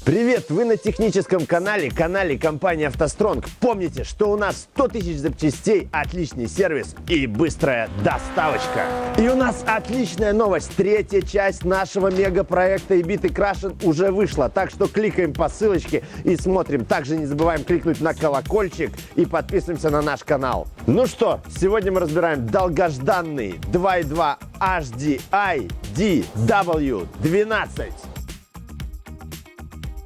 Привет! Вы на техническом канале компании «АвтоСтронг». Помните, что у нас 100 тысяч запчастей, отличный сервис и быстрая доставочка. И у нас отличная новость. Третья часть нашего мегапроекта «Битый Крашен» уже вышла. Так что кликаем по ссылочке и смотрим. Также не забываем кликнуть на колокольчик и подписываемся на наш канал. Ну что, сегодня мы разбираем долгожданный 2.2 HDI DW12.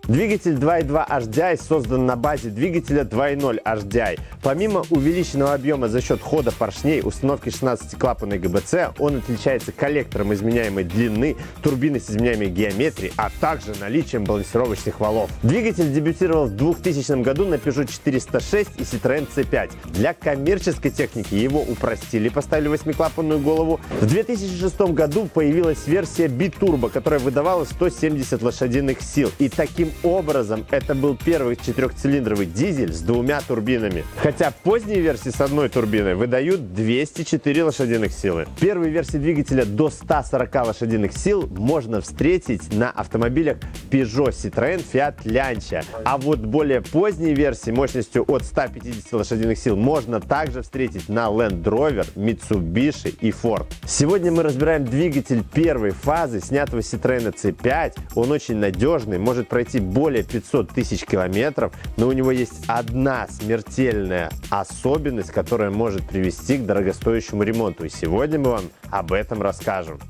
Двигатель 2.2 HDI создан на базе двигателя 2.0 HDI. Помимо увеличенного объема за счет хода поршней, установки 16-клапанной ГБЦ, он отличается коллектором изменяемой длины, турбиной с изменяемой геометрией, а также наличием балансировочных валов. Двигатель дебютировал в 2000 году на Peugeot 406 и Citroën C5. Для коммерческой техники его упростили, поставили 8-клапанную голову. В 2006 году появилась версия B-Turbo, которая выдавала 170 лошадиных сил. И таким образом это был первый четырехцилиндровый дизель с двумя турбинами. Хотя поздние версии с одной турбиной выдают 204 лошадиных силы. Первые версии двигателя до 140 лошадиных сил можно встретить на автомобилях Peugeot, Citroën, Fiat, Lancia. А вот более поздние версии мощностью от 150 лошадиных сил можно также встретить на Land Rover, Mitsubishi и Ford. Сегодня мы разбираем двигатель первой фазы, снятого с Citroën C5. Он очень надежный, может пройти более 500 тысяч километров, но у него есть одна смертельная особенность, которая может привести к дорогостоящему ремонту. И сегодня мы вам об этом расскажем.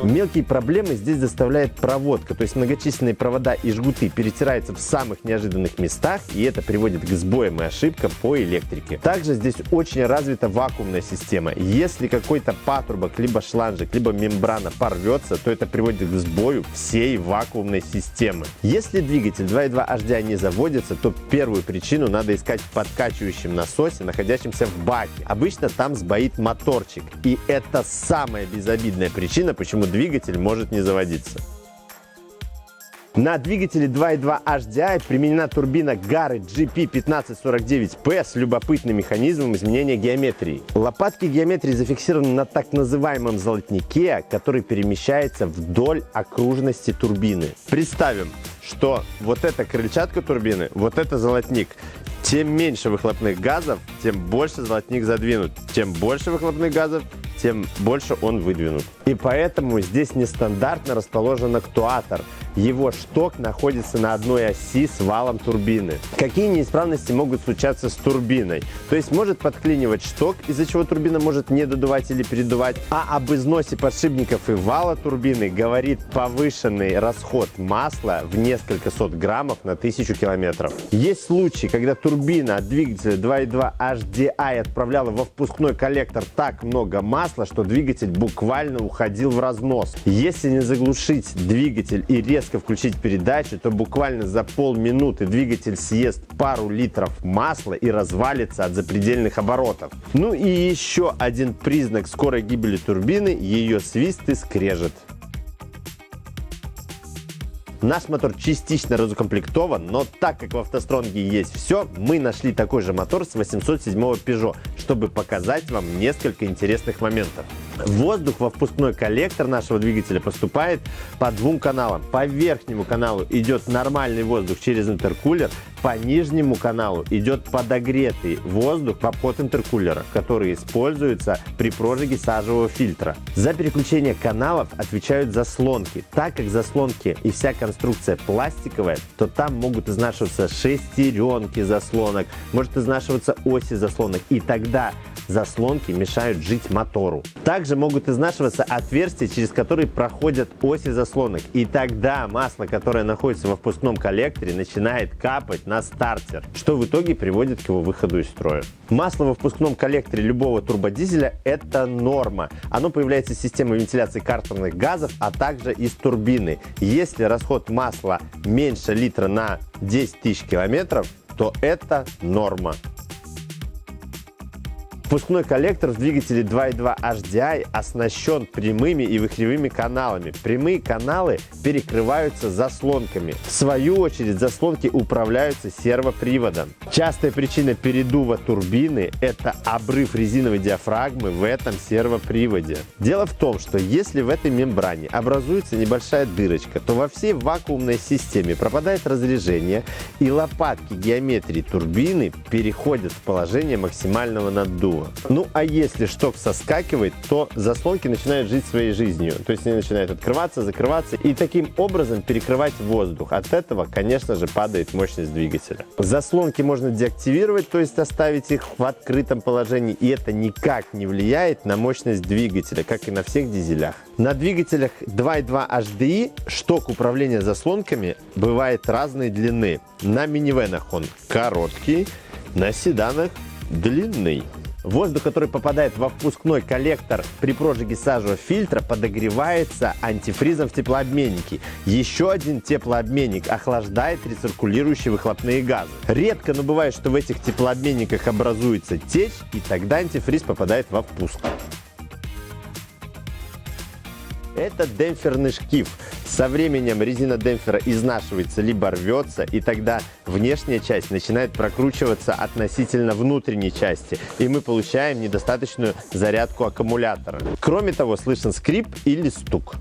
Мелкие проблемы здесь заставляет проводка, то есть многочисленные провода и жгуты перетираются в самых неожиданных местах, и это приводит к сбоям и ошибкам по электрике. Также здесь очень развита вакуумная система. Если какой-то патрубок, либо шланжик, либо мембрана порвется, то это приводит к сбою всей вакуумной системы. Если двигатель 2.2 HDI не заводится, то первую причину надо искать в подкачивающем насосе, находящемся в баке. Обычно там сбоит моторчик, и это самая безобидная причина, почему двигатель может не заводиться. На двигателе 2.2 HDI применена турбина Garrett GP1549P с любопытным механизмом изменения геометрии. Лопатки геометрии зафиксированы на так называемом золотнике, который перемещается вдоль окружности турбины. Представим, что вот эта крыльчатка турбины, вот это золотник. Чем меньше выхлопных газов, тем больше золотник задвинут. Чем больше выхлопных газов, тем больше он выдвинут. И поэтому здесь нестандартно расположен актуатор. Его шток находится на одной оси с валом турбины. Какие неисправности могут случаться с турбиной? То есть может подклинивать шток, из-за чего турбина может не додувать или передувать. А об износе подшипников и вала турбины говорит повышенный расход масла в несколько сот граммов на 1000 километров. Есть случаи, когда турбина от двигателя 2.2 HDI отправляла во впускной коллектор так много масла, что двигатель буквально уходил в разнос. Если не заглушить двигатель и резко включить передачу, то буквально за полминуты двигатель съест пару литров масла и развалится от запредельных оборотов. Ну и еще один признак скорой гибели турбины – ее свист и скрежет. Наш мотор частично разукомплектован, но так как в «АвтоСтронге» есть все, мы нашли такой же мотор с 807-го Peugeot, чтобы показать вам несколько интересных моментов. Воздух во впускной коллектор нашего двигателя поступает по двум каналам. По верхнему каналу идет нормальный воздух через интеркулер, по нижнему каналу идет подогретый воздух под интеркулера, который используется при прожиге сажевого фильтра. За переключение каналов отвечают заслонки. Так как заслонки и вся конструкция пластиковая, то там могут изнашиваться шестеренки заслонок, может изнашиваться оси заслонок, и тогда заслонки мешают жить мотору. Также могут изнашиваться отверстия, через которые проходят оси заслонок, и тогда масло, которое находится во впускном коллекторе, начинает капать на стартер, что в итоге приводит к его выходу из строя. Масло во впускном коллекторе любого турбодизеля – это норма. Оно появляется из системы вентиляции картерных газов, а также из турбины. Если расход масла меньше литра на 10 тысяч километров, то это норма. Впускной коллектор в двигателе 2.2 HDI оснащен прямыми и вихревыми каналами. Прямые каналы перекрываются заслонками. В свою очередь заслонки управляются сервоприводом. Частая причина передува турбины – это обрыв резиновой диафрагмы в этом сервоприводе. Дело в том, что если в этой мембране образуется небольшая дырочка, то во всей вакуумной системе пропадает разрежение, и лопатки геометрии турбины переходят в положение максимального наддува. Ну а если шток соскакивает, то заслонки начинают жить своей жизнью. То есть они начинают открываться, закрываться и таким образом перекрывать воздух. От этого, конечно же, падает мощность двигателя. Заслонки можно деактивировать, то есть оставить их в открытом положении, и это никак не влияет на мощность двигателя, как и на всех дизелях. На двигателях 2.2 HDI шток управления заслонками бывает разной длины. На минивенах он короткий, на седанах длинный. Воздух, который попадает во впускной коллектор при прожиге сажевого фильтра, подогревается антифризом в теплообменнике. Еще один теплообменник охлаждает рециркулирующие выхлопные газы. Редко, но бывает, что в этих теплообменниках образуется течь, и тогда антифриз попадает во впуск. Это демпферный шкив. Со временем резина демпфера изнашивается либо рвется, и тогда внешняя часть начинает прокручиваться относительно внутренней части, и мы получаем недостаточную зарядку аккумулятора. Кроме того, слышен скрип или стук.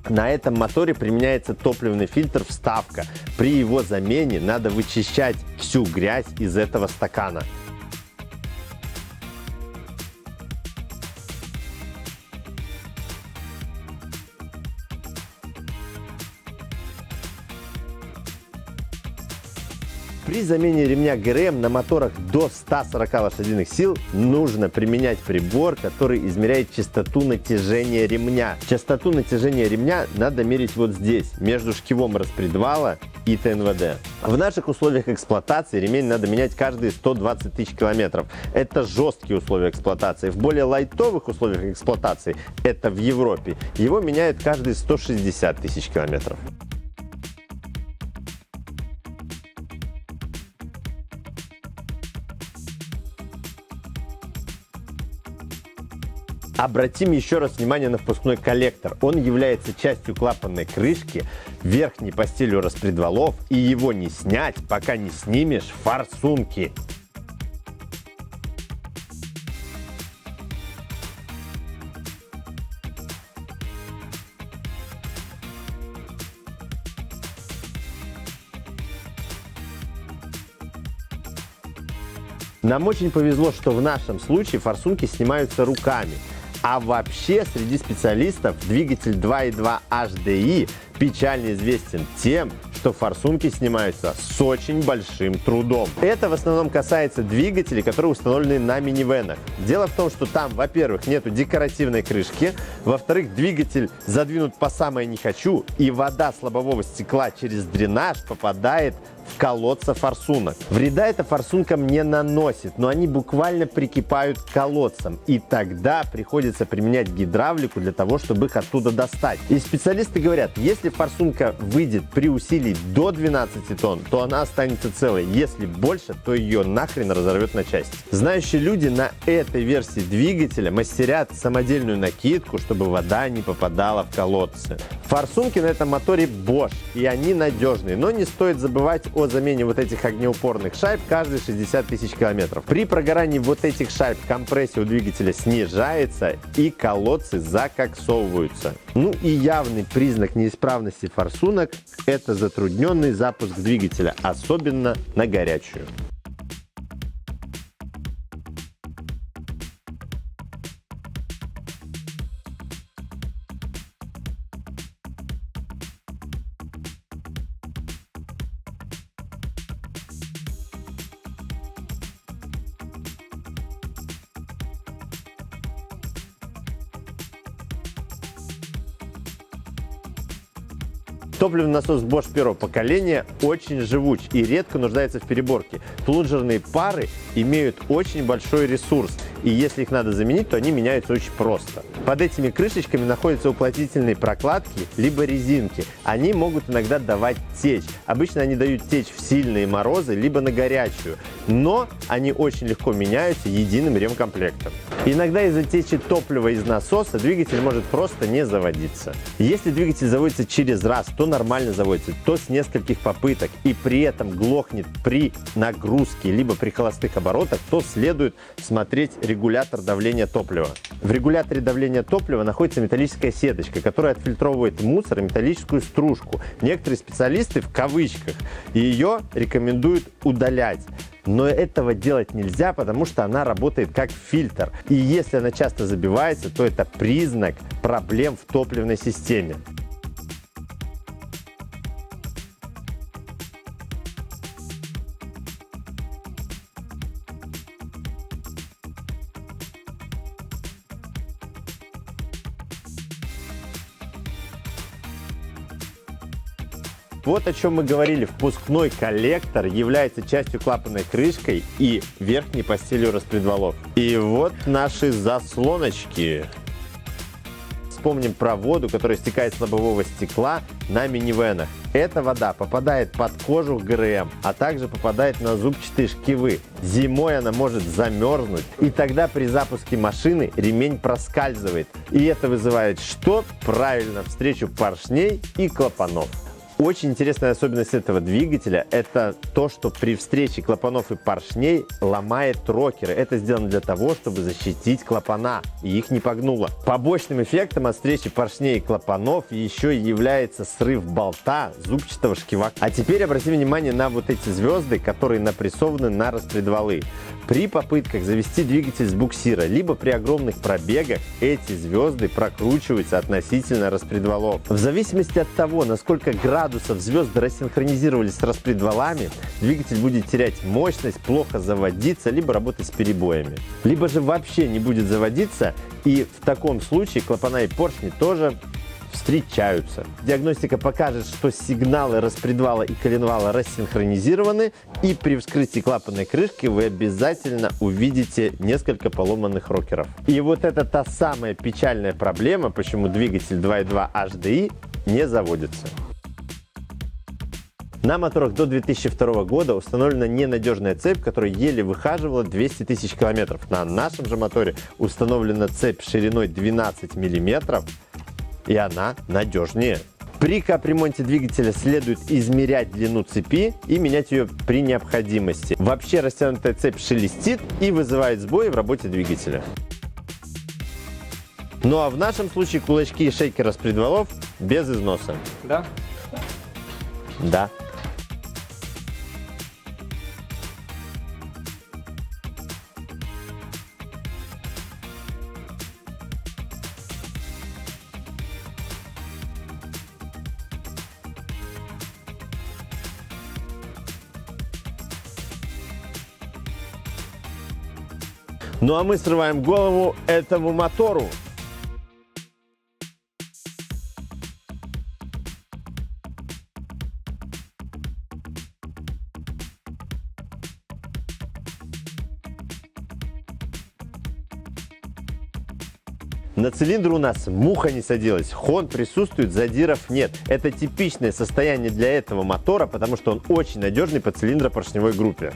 На этом моторе применяется топливный фильтр вставка. При его замене надо вычищать всю грязь из этого стакана. При замене ремня ГРМ на моторах до 140 лошадиных сил нужно применять прибор, который измеряет частоту натяжения ремня. Частоту натяжения ремня надо мерить вот здесь, между шкивом распредвала и ТНВД. В наших условиях эксплуатации ремень надо менять каждые 120 тысяч километров. Это жесткие условия эксплуатации. В более лайтовых условиях эксплуатации, это в Европе, его меняют каждые 160 тысяч километров. Обратим еще раз внимание на впускной коллектор. Он является частью клапанной крышки, верхней постелью распредвалов, и его не снять, пока не снимешь форсунки. Нам очень повезло, что в нашем случае форсунки снимаются руками. А вообще, среди специалистов двигатель 2.2 HDI печально известен тем, что форсунки снимаются с очень большим трудом. Это в основном касается двигателей, которые установлены на минивенах. Дело в том, что там, во-первых, нету декоративной крышки, во-вторых, двигатель задвинут по самое не хочу, и вода с лобового стекла через дренаж попадает в колодца форсунок. Вреда это форсункам не наносит, но они буквально прикипают к колодцам, и тогда приходится применять гидравлику для того, чтобы их оттуда достать. И специалисты говорят, если форсунка выйдет при усилии до 12 тонн, то она останется целой. Если больше, то ее нахрен разорвет на части. Знающие люди на этой версии двигателя мастерят самодельную накидку, чтобы вода не попадала в колодцы. Форсунки на этом моторе Bosch, и они надежные, но не стоит забывать о замене вот этих огнеупорных шайб каждые 60 тысяч километров. При прогорании вот этих шайб компрессия у двигателя снижается и колодцы закоксовываются. Ну и явный признак неисправности форсунок – это затрудненный запуск двигателя, особенно на горячую. Топливный насос Bosch первого поколения очень живуч и редко нуждается в переборке. Плунжерные пары имеют очень большой ресурс, и если их надо заменить, то они меняются очень просто. Под этими крышечками находятся уплотнительные прокладки либо резинки. Они могут иногда давать течь. Обычно они дают течь в сильные морозы либо на горячую, но они очень легко меняются единым ремкомплектом. Иногда из-за течи топлива из насоса двигатель может просто не заводиться. Если двигатель заводится через раз, то нормально заводится, то с нескольких попыток и при этом глохнет при нагрузке либо при холостых оборотах, то следует смотреть регулятор давления топлива. В регуляторе давления топлива находится металлическая сеточка, которая отфильтровывает мусор и металлическую стружку. Некоторые специалисты в кавычках ее рекомендуют удалять. Но этого делать нельзя, потому что она работает как фильтр. И если она часто забивается, то это признак проблем в топливной системе. Вот о чем мы говорили. Впускной коллектор является частью клапанной крышкой и верхней постелью распредвалов. И вот наши заслоночки. Вспомним про воду, которая стекает с лобового стекла на минивенах. Эта вода попадает под кожу ГРМ, а также попадает на зубчатые шкивы. Зимой она может замерзнуть, и тогда при запуске машины ремень проскальзывает. И это вызывает что? Правильно, встречу поршней и клапанов. Очень интересная особенность этого двигателя – это то, что при встрече клапанов и поршней ломает рокеры. Это сделано для того, чтобы защитить клапана и их не погнуло. Побочным эффектом от встречи поршней и клапанов еще является срыв болта зубчатого шкива. А теперь обратите внимание на вот эти звезды, которые напрессованы на распредвалы. При попытках завести двигатель с буксира, либо при огромных пробегах, эти звезды прокручиваются относительно распредвалов. В зависимости от того, насколько градусов звезды рассинхронизировались с распредвалами, двигатель будет терять мощность, плохо заводиться, либо работать с перебоями. Либо же вообще не будет заводиться, и в таком случае клапана и поршни тоже встречаются. Диагностика покажет, что сигналы распредвала и коленвала рассинхронизированы, и при вскрытии клапанной крышки вы обязательно увидите несколько поломанных рокеров. И вот это та самая печальная проблема, почему двигатель 2.2 HDI не заводится. На моторах до 2002 года установлена ненадежная цепь, которая еле выхаживала 200 тысяч километров. На нашем же моторе установлена цепь шириной 12 миллиметров, и она надежнее. При капремонте двигателя следует измерять длину цепи и менять ее при необходимости. Вообще растянутая цепь шелестит и вызывает сбои в работе двигателя. Ну а в нашем случае кулачки и шейкер распредвалов без износа. Да? Да. Ну а мы срываем голову этому мотору. На цилиндр у нас муха не садилась, хон присутствует, задиров нет. Это типичное состояние для этого мотора, потому что он очень надежный по цилиндропоршневой группе.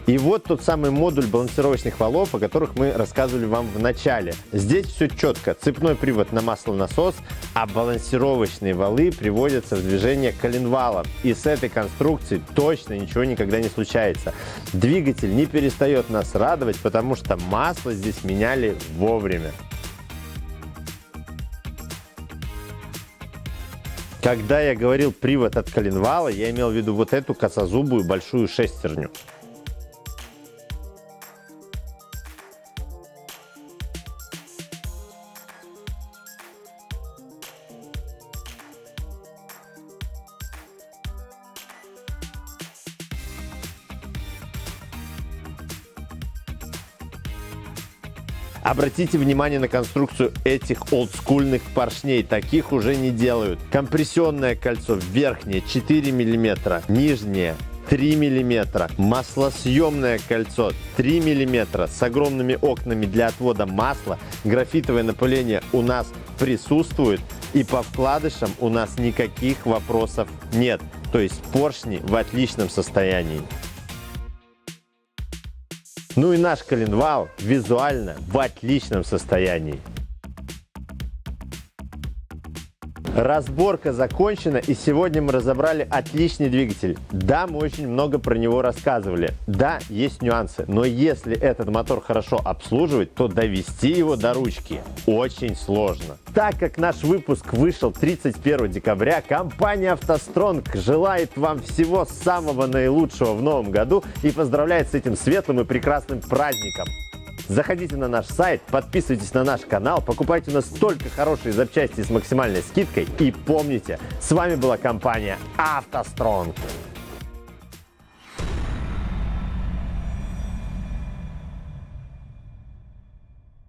И вот тот самый модуль балансировочных валов, о которых мы рассказывали вам в начале. Здесь все четко. Цепной привод на маслонасос, а балансировочные валы приводятся в движение коленвалом. И с этой конструкцией точно ничего никогда не случается. Двигатель не перестает нас радовать, потому что масло здесь меняли вовремя. Когда я говорил привод от коленвала, я имел в виду вот эту косозубую большую шестерню. Обратите внимание на конструкцию этих олдскульных поршней. Таких уже не делают. Компрессионное кольцо верхнее 4 мм, нижнее 3 мм, маслосъемное кольцо 3 мм с огромными окнами для отвода масла. Графитовое напыление у нас присутствует, и по вкладышам у нас никаких вопросов нет. То есть поршни в отличном состоянии. Ну и наш коленвал визуально в отличном состоянии. Разборка закончена, и сегодня мы разобрали отличный двигатель. Да, мы очень много про него рассказывали. Да, есть нюансы, но если этот мотор хорошо обслуживать, то довести его до ручки очень сложно. Так как наш выпуск вышел 31 декабря, компания «АвтоСтронг» желает вам всего самого наилучшего в новом году и поздравляет с этим светлым и прекрасным праздником. Заходите на наш сайт, подписывайтесь на наш канал, покупайте у нас только хорошие запчасти с максимальной скидкой. И помните, с вами была компания «АвтоСтронг».